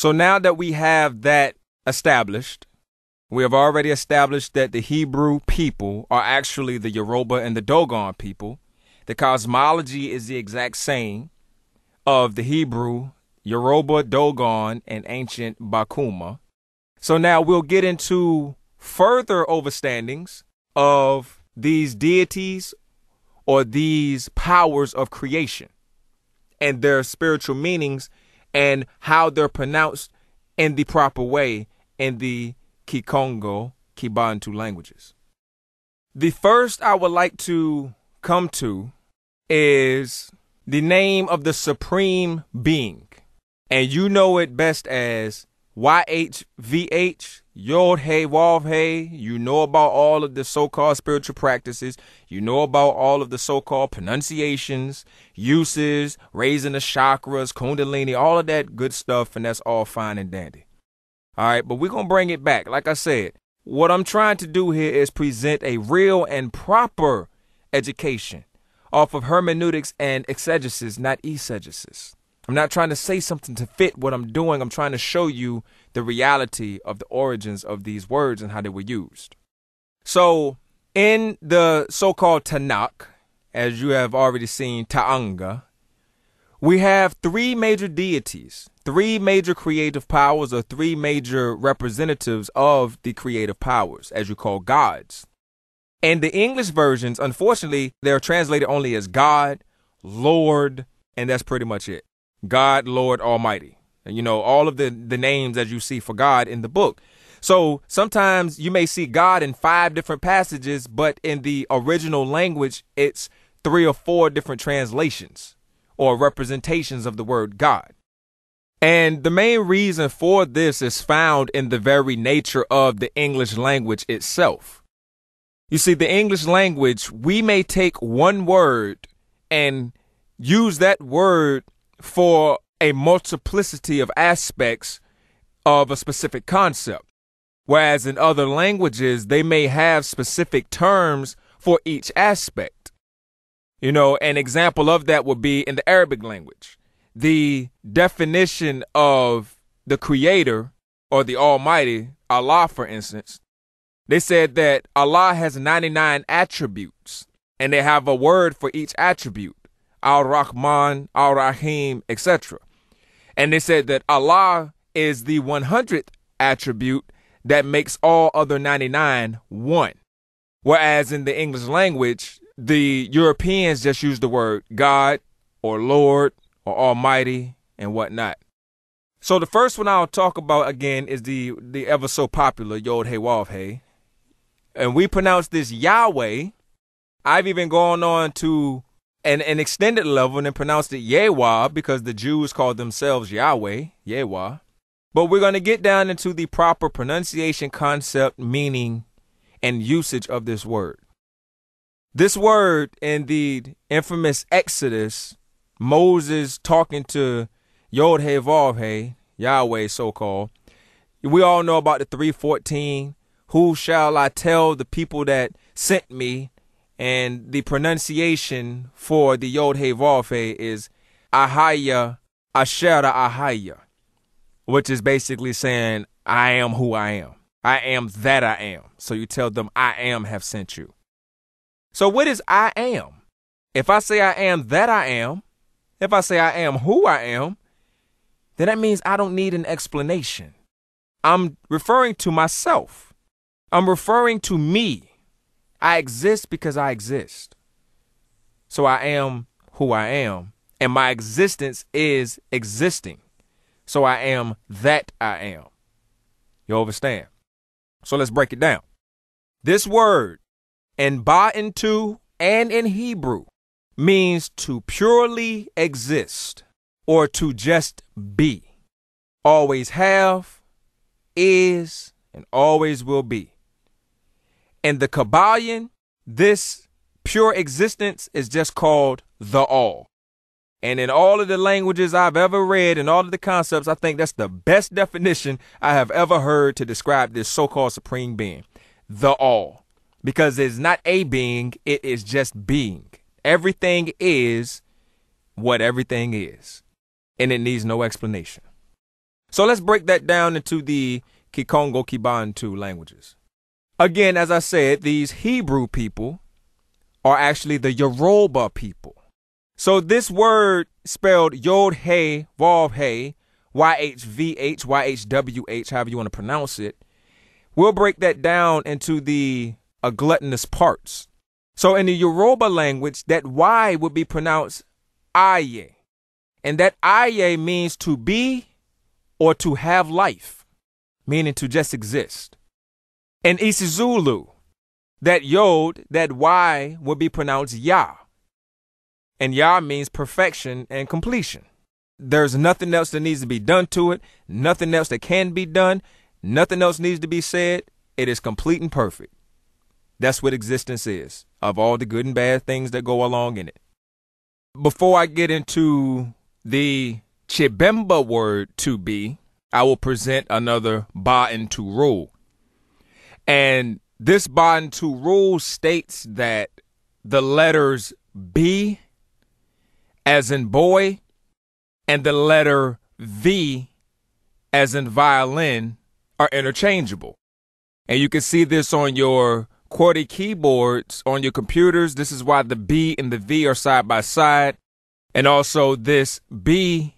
So now that we have that established, we have already established that the Hebrew people are actually the Yoruba and the Dogon people. The cosmology is the exact same of the Hebrew, Yoruba, Dogon, and ancient Bakuma. So now we'll get into further overstandings of these deities or these powers of creation and their spiritual meanings and how they're pronounced in the proper way in the Ki-Kongo Ki-Ba-Ntu languages. The first I would like to come to is the name of the supreme being, and you know it best as YHVH, Yod Hey Wav Hey. You know about all of the so-called spiritual practices. You know about all of the so-called pronunciations, uses, raising the chakras, kundalini, all of that good stuff, and that's all fine and dandy. All right, but we're going to bring it back. Like I said, what I'm trying to do here is present a real and proper education off of hermeneutics and exegesis, not eisegesis. I'm not trying to say something to fit what I'm doing. I'm trying to show you the reality of the origins of these words and how they were used. So in the so-called Tanakh, as you have already seen, Ta'anga, we have three major deities, three major creative powers, or three major representatives of the creative powers, as you call gods. And the English versions, unfortunately, they're translated only as God, Lord, and that's pretty much it. God, Lord, Almighty. And you know, all of the names as you see for God in the book. So sometimes you may see God in 5 different passages, but in the original language, it's 3 or 4 different translations or representations of the word God. And the main reason for this is found in the very nature of the English language itself. You see, the English language, we may take one word and use that word for a multiplicity of aspects of a specific concept. Whereas in other languages, they may have specific terms for each aspect. You know, an example of that would be in the Arabic language. The definition of the Creator or the Almighty, Allah, for instance, they said that Allah has 99 attributes and they have a word for each attribute. Al-Rahman, Al-Rahim, etc. And they said that Allah is the 100th attribute that makes all other 99 one. Whereas in the English language, the Europeans just use the word God or Lord or Almighty and whatnot. So the first one I'll talk about again is the ever so popular Yod Hey Wav Hey. And we pronounce this Yahweh. I've even gone on to an extended level and pronounced it Yehwah because the Jews call themselves Yahweh, Yehwah. But we're going to get down into the proper pronunciation, concept, meaning, and usage of this word. This word in the infamous Exodus, Moses talking to Yod Hey Vav Hey, Yahweh so-called. We all know about the 3:14. Who shall I tell the people that sent me? And the pronunciation for the Yod Hey Vav Hey is Ahaya Ashera Ahaya, which is basically saying, I am who I am. I am that I am. So you tell them, I am have sent you. So what is I am? If I say I am that I am, if I say I am who I am, then that means I don't need an explanation. I'm referring to myself. I'm referring to me. I exist because I exist. So I am who I am, and my existence is existing. So I am that I am. You understand? So let's break it down. This word in Ba-Ntu and in Hebrew means to purely exist or to just be. Always have, is, and always will be. In the Kabbalion, this pure existence is just called the all. And in all of the languages I've ever read and all of the concepts, I think that's the best definition I have ever heard to describe this so-called supreme being. The all. Because it's not a being, it is just being. Everything is what everything is. And it needs no explanation. So let's break that down into the Ki-Kongo Ki-Ba-Ntu languages. Again, as I said, these Hebrew people are actually the Yoruba people. So this word spelled Yod-He, Vav-He, YHVH, YHWH, however you want to pronounce it, we'll break that down into the gluttonous parts. So in the Yoruba language, that Y would be pronounced Aye. And that Aye means to be or to have life, meaning to just exist. In isiZulu, that Yod, that Y would be pronounced Ya. And Ya means perfection and completion. There's nothing else that needs to be done to it, nothing else that can be done, nothing else needs to be said. It is complete and perfect. That's what existence is, of all the good and bad things that go along in it. Before I get into the Chibemba word to be, I will present another Ba-Ntu rule. And this Ba-Ntu rule states that the letters B as in boy and the letter V as in violin are interchangeable. And you can see this on your QWERTY keyboards on your computers. This is why the B and the V are side by side. And also this B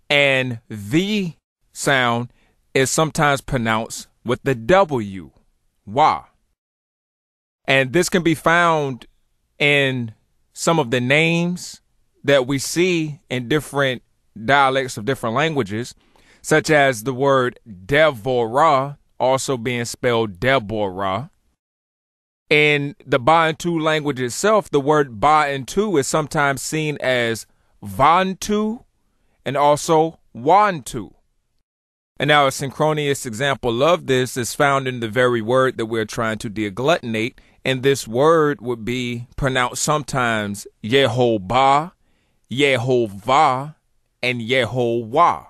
and V sound is sometimes pronounced with the W, wah. And this can be found in some of the names that we see in different dialects of different languages, such as the word Devorah, also being spelled Deborah. In the Ba-Ntu language itself, the word Ba-Ntu is sometimes seen as Vantu and also Wantu. And now a synchronous example of this is found in the very word that we're trying to deagglutinate. And this word would be pronounced sometimes Yehovah, Yehovah, and Yehovah.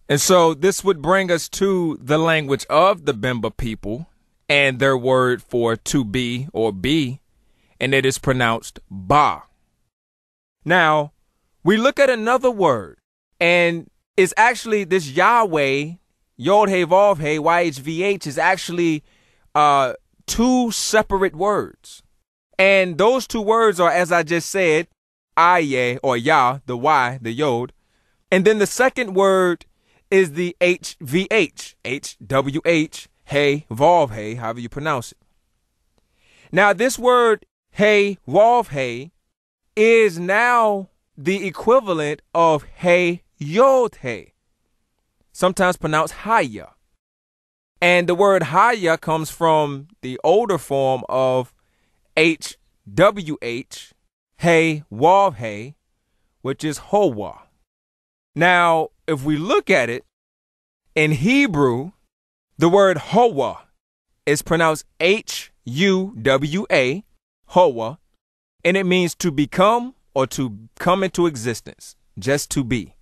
And so this would bring us to the language of the Bemba people and their word for to be or be, and it is pronounced Ba. Now, we look at another word, and it's actually this Yahweh, Yod-He, Vav-He, YHVH is actually two separate words. And those two words are, as I just said, Aye or Yah, the Y, the Yod. And then the second word is the HVH, HWH, Hey, Vav-He, however you pronounce it. Now, this word, Hey, Vav-He, is now the equivalent of Hey, Yod-He, sometimes pronounced Haya. And the word Haya comes from the older form of HWH, Hey, Vav-He, which is Hoa. Now, if we look at it, in Hebrew, the word Hoa is pronounced H-U-W-A, Hoa, and it means to become or to come into existence, just to be.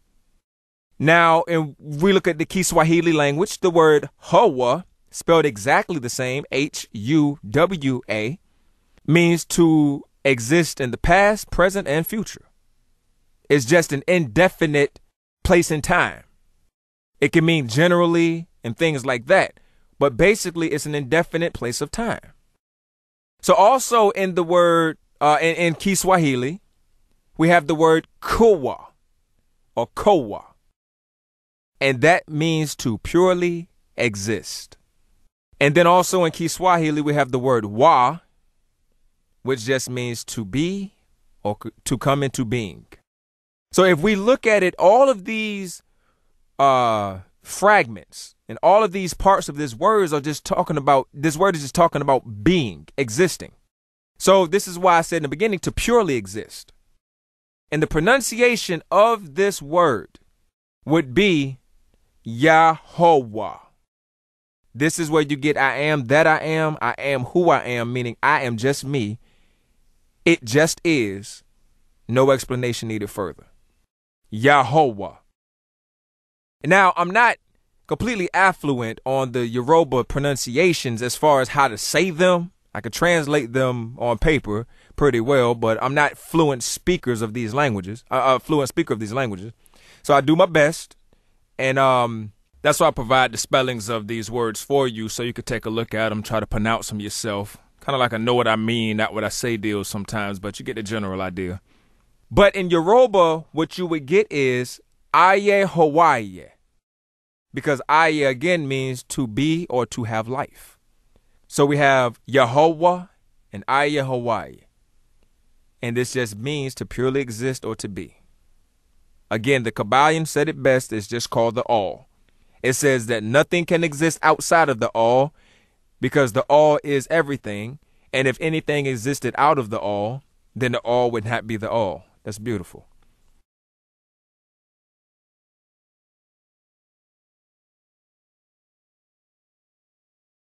Now, if we look at the Kiswahili language, the word Hoa, spelled exactly the same, H-U-W-A, means to exist in the past, present, and future. It's just an indefinite place and time. It can mean generally and things like that, but basically it's an indefinite place of time. So also in the word, in Kiswahili, we have the word Kuwa or Kowa, and that means to purely exist. And then also in Kiswahili, we have the word Wa, which just means to be or to come into being. So if we look at it, all of these fragments and all of these parts of this word are just talking about, this word is just talking about being, existing. So this is why I said in the beginning to purely exist. And the pronunciation of this word would be Yahweh. This is where you get I am that I am who I am, meaning I am just me. It just is. No explanation needed further. Yahweh. Now, I'm not completely affluent on the Yoruba pronunciations as far as how to say them. I could translate them on paper pretty well, but I'm not fluent speaker of these languages. So I do my best. And That's why I provide the spellings of these words for you so you could take a look at them, try to pronounce them yourself. Kind of like a know what I mean, not what I say deal sometimes, but you get the general idea. But in Yoruba, what you would get is Aye Hawaii, because Aye again means to be or to have life. So we have Yehovah and Aye Hawaii. And this just means to purely exist or to be. Again, the Kabbalion said it best. It's just called the all. It says that nothing can exist outside of the all because the all is everything. And if anything existed out of the all, then the all would not be the all. That's beautiful.